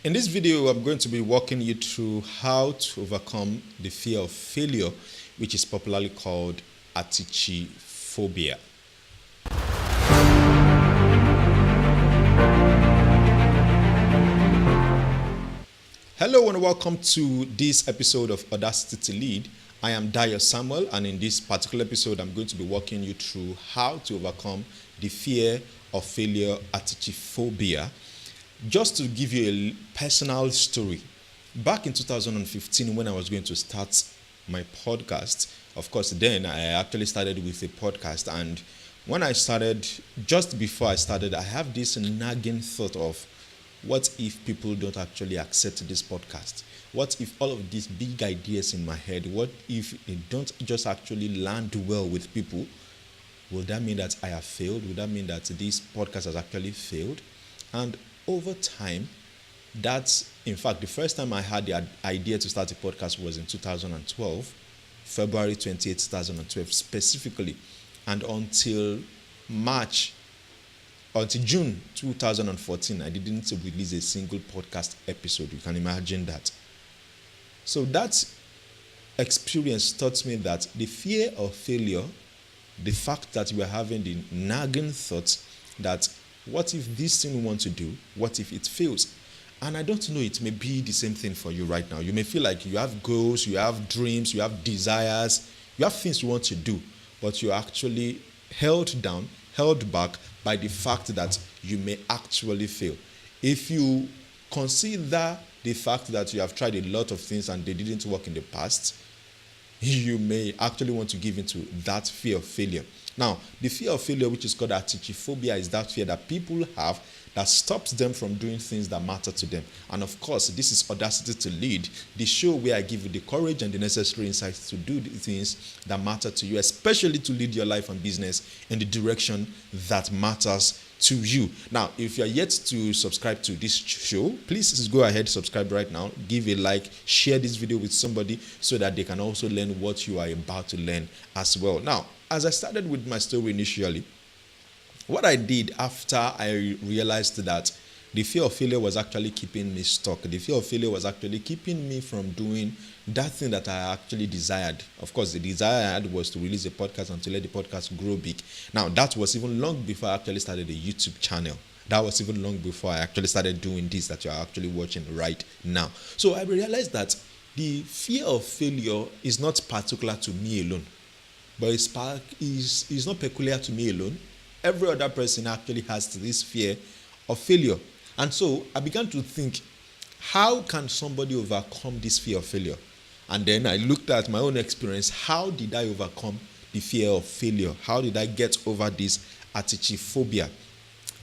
In this video, I'm going to be walking you through how to overcome the fear of failure, which is popularly called Atychiphobia. Hello and welcome to this episode of Audacity to Lead. I am Dayo Samuel, and in this particular episode, I'm going to be walking you through how to overcome the fear of failure, Atychiphobia. Just to give you a personal story, back in 2015 when I was going to start my podcast, of course then I actually started with a podcast, and when I started, just before I started, I have this nagging thought of what if people don't actually accept this podcast? What if all of these big ideas in my head, what if it don't just actually land well with people? Will that mean that I have failed? Will that mean that this podcast has actually failed? And over time, that's, in fact, the first time I had the idea to start a podcast was in 2012, February 28, 2012 specifically. And until June 2014, I didn't release a single podcast episode. You can imagine that. So that experience taught me that the fear of failure, the fact that we are having the nagging thoughts that what if this thing we want to do, what if it fails? And I don't know, it may be the same thing for you right now. You may feel like you have goals, you have dreams, you have desires, you have things you want to do, but you're actually held down, held back by the fact that you may actually fail. If you consider the fact that you have tried a lot of things and they didn't work in the past, you may actually want to give into that fear of failure. Now, the fear of failure, which is called Atychiphobia, is that fear that people have that stops them from doing things that matter to them. And of course, this is Audacity to Lead, the show where I give you the courage and the necessary insights to do the things that matter to you, especially to lead your life and business in the direction that matters to you. Now, if you are yet to subscribe to this show, please just go ahead, subscribe right now, give a like, share this video with somebody so that they can also learn what you are about to learn as well. Now, as I started with my story initially, what I did after I realized that the fear of failure was actually keeping me stuck. The fear of failure was actually keeping me from doing that thing that I actually desired. Of course, the desire I had was to release a podcast and to let the podcast grow big. Now, that was even long before I actually started a YouTube channel. That was even long before I actually started doing this that you're actually watching right now. So I realized that the fear of failure is not particular to me alone, but it's not peculiar to me alone. Every other person actually has this fear of failure. And so I began to think, how can somebody overcome this fear of failure? And then I looked at my own experience. How did I overcome the fear of failure? How did I get over this Atychiphobia?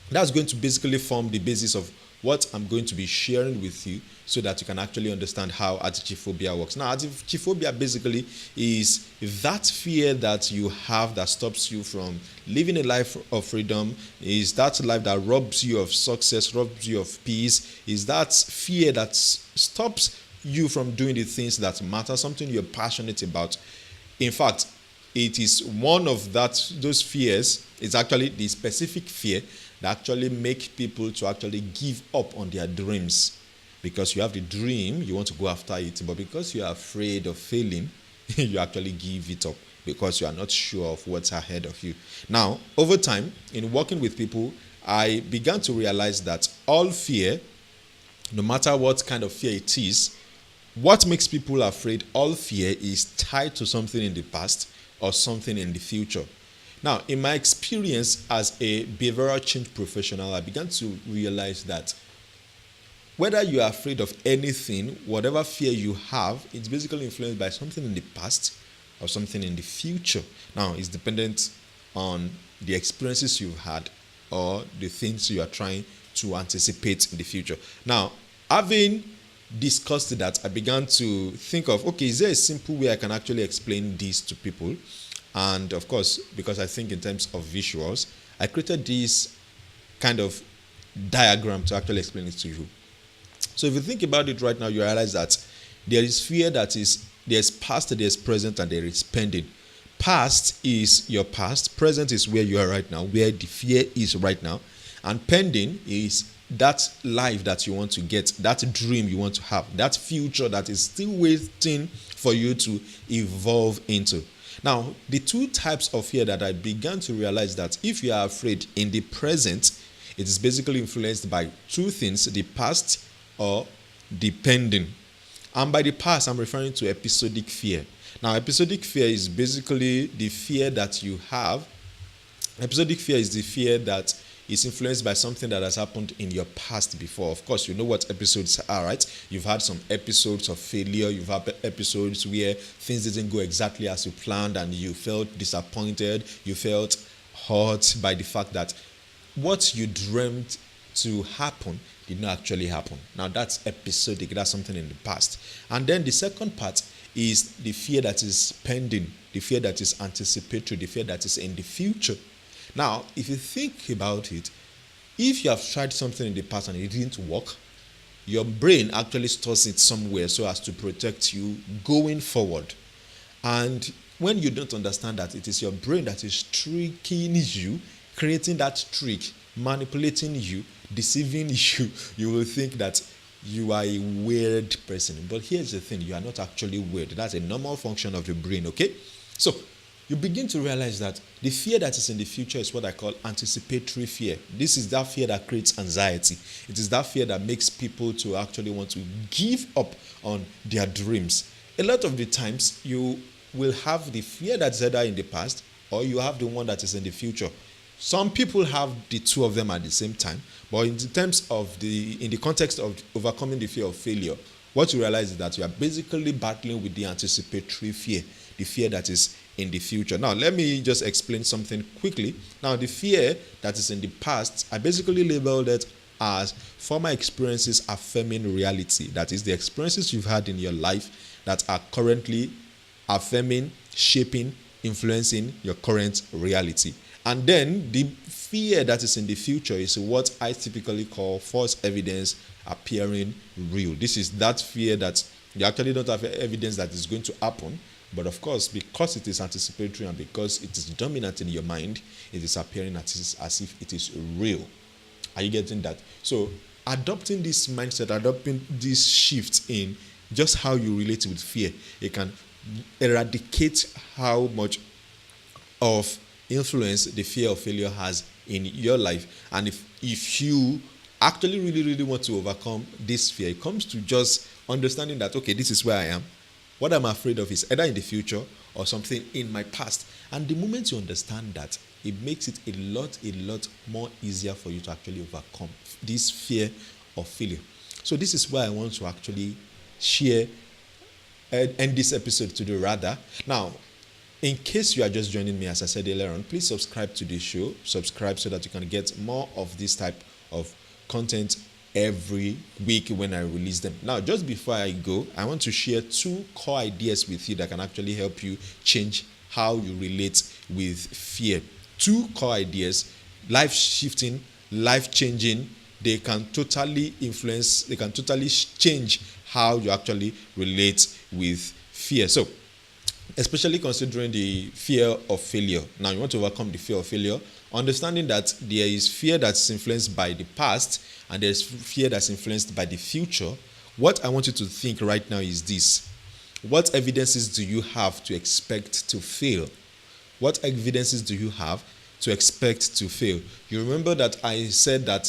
That's going to basically form the basis of what I'm going to be sharing with you so that you can actually understand how Atychiphobia works. Now, Atychiphobia basically is that fear that you have that stops you from living a life of freedom, is that life that robs you of success, robs you of peace, is that fear that stops you from doing the things that matter, something you're passionate about. In fact, it is one of those fears. It's actually the specific fear that actually make people to actually give up on their dreams. Because you have the dream, you want to go after it, but because you are afraid of failing, you actually give it up because you are not sure of what's ahead of you. Now, over time, in working with people, I began to realize that all fear, no matter what kind of fear it is, what makes people afraid, all fear is tied to something in the past or something in the future. Now, in my experience as a behavioral change professional, I began to realize that whether you are afraid of anything, whatever fear you have, it's basically influenced by something in the past or something in the future. Now, it's dependent on the experiences you've had or the things you are trying to anticipate in the future. Now, having discussed that, I began to think of, okay, is there a simple way I can actually explain this to people? And of course, because I think in terms of visuals, I created this kind of diagram to actually explain it to you. So if you think about it right now, you realize that there is fear there's past, there's present, and there is pending. Past is your past, present is where you are right now, where the fear is right now, and pending is that life that you want to get, that dream you want to have, that future that is still waiting for you to evolve into. Now, the two types of fear that I began to realize that if you are afraid in the present, it is basically influenced by two things, the past or the pending. And by the past, I'm referring to episodic fear. Now, episodic fear is basically the fear that you have. Episodic fear is the fear that is influenced by something that has happened in your past before. Of course, you know what episodes are, right? You've had some episodes of failure. You've had episodes where things didn't go exactly as you planned and you felt disappointed. You felt hurt by the fact that what you dreamt to happen did not actually happen. Now, that's episodic. That's something in the past. And then the second part is the fear that is pending, the fear that is anticipatory, the fear that is in the future. Now, if you think about it, if you have tried something in the past and it didn't work, your brain actually stores it somewhere so as to protect you going forward. And when you don't understand that it is your brain that is tricking you, creating that trick, manipulating you, deceiving you, you will think that you are a weird person. But here's the thing, you are not actually weird. That's a normal function of the brain, okay? So, you begin to realize that the fear that is in the future is what I call anticipatory fear. This is that fear that creates anxiety. It is that fear that makes people to actually want to give up on their dreams. A lot of the times, you will have the fear that's either in the past or you have the one that is in the future. Some people have the two of them at the same time, but in the context of overcoming the fear of failure, what you realize is that you are basically battling with the anticipatory fear, the fear that is in the future. Now, let me just explain something quickly. Now, the fear that is in the past, I basically labeled it as former experiences affirming reality. That is, the experiences you've had in your life that are currently affirming, shaping, influencing your current reality. And then the fear that is in the future is what I typically call false evidence appearing real. This is that fear that you actually don't have evidence that is going to happen, but of course, because it is anticipatory and because it is dominant in your mind, it is appearing as if it is real. Are you getting that? So, adopting this mindset, adopting this shift in just how you relate with fear, it can eradicate how much of influence the fear of failure has in your life. And if you actually really want to overcome this fear, it comes to just understanding that, okay, this is where I am. What I'm afraid of is either in the future or something in my past. And the moment you understand that, it makes it a lot more easier for you to actually overcome this fear of failure. So this is why I want to actually share end this episode today rather. Now, in case you are just joining me, as I said earlier on, please subscribe to this show. Subscribe so that you can get more of this type of content every week when I release them. Now, just before I go, I want to share two core ideas with you that can actually help you change how you relate with fear. Two core ideas, life-shifting, life-changing. They can totally influence, they can totally change how you actually relate with fear. So, especially considering the fear of failure. Now, you want to overcome the fear of failure, understanding that there is fear that's influenced by the past and there's fear that's influenced by the future. What I want you to think right now is this. What evidences do you have to expect to fail? What evidences do you have to expect to fail? You remember that I said that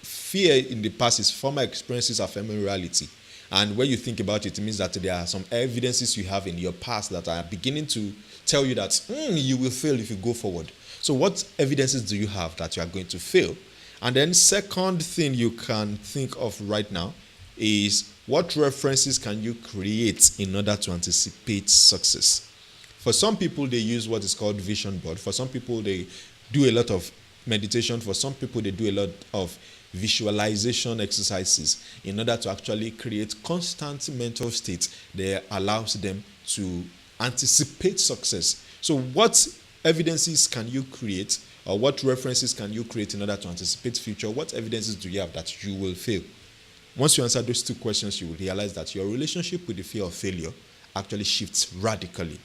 fear in the past is former experiences affirming reality. And when you think about it, it means that there are some evidences you have in your past that are beginning to tell you that you will fail if you go forward. So what evidences do you have that you are going to fail? And then second thing you can think of right now is what references can you create in order to anticipate success? For some people, they use what is called vision board. For some people, they do a lot of meditation. For some people, they do a lot of visualization exercises in order to actually create constant mental states that allows them to anticipate success. So what evidences can you create, or what references can you create in order to anticipate future? What evidences do you have that you will fail? Once you answer those two questions, you will realize that your relationship with the fear of failure actually shifts radically.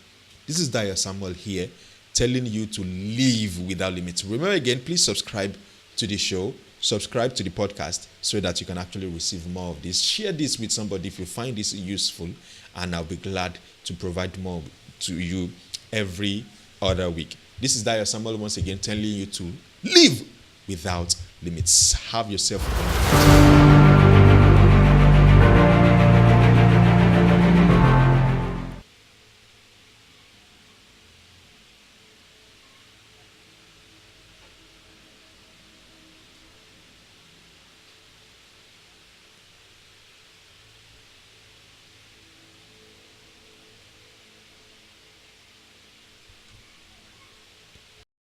This is Dayo Samuel here, telling you to live without limits. Remember again, please subscribe to the show. subscribe to the podcast so that you can actually receive more of this. Share this with somebody if you find this useful, and I'll be glad to provide more to you every other week. This is Dayo Samuel once again telling you to live without limits. Have yourself a wonderful day.